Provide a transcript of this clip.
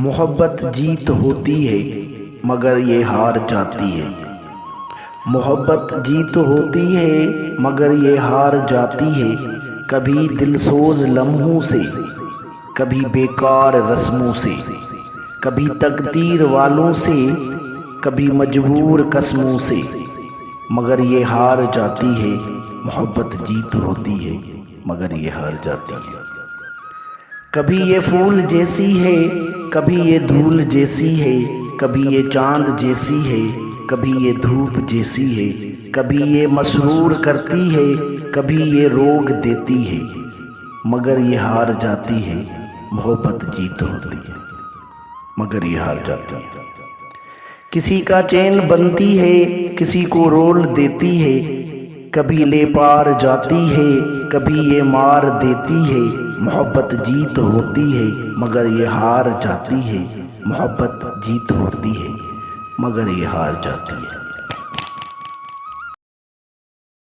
मोहब्बत जीत होती है मगर ये हार जाती है। मोहब्बत जीत होती है मगर ये हार जाती है। कभी दिलसोज लम्हों से, कभी बेकार रस्मों से, कभी तकदीर वालों से, कभी मजबूर कसमों से, मगर ये हार जाती है। मोहब्बत जीत होती है मगर ये हार जाती है। कभी ये फूल जैसी है, कभी ये धूल जैसी है, कभी ये चांद जैसी है, कभी ये धूप जैसी है, कभी ये मसरूर करती है, कभी ये रोग देती है, मगर ये हार जाती है। मोहब्बत जीत होती है मगर ये हार जाती है। किसी का चैन बनती है, किसी को रोल देती है, कभी ले पार जाती है, कभी ये मार देती है। मोहब्बत जीत होती है मगर ये हार जाती है। मोहब्बत जीत होती है मगर ये हार जाती है।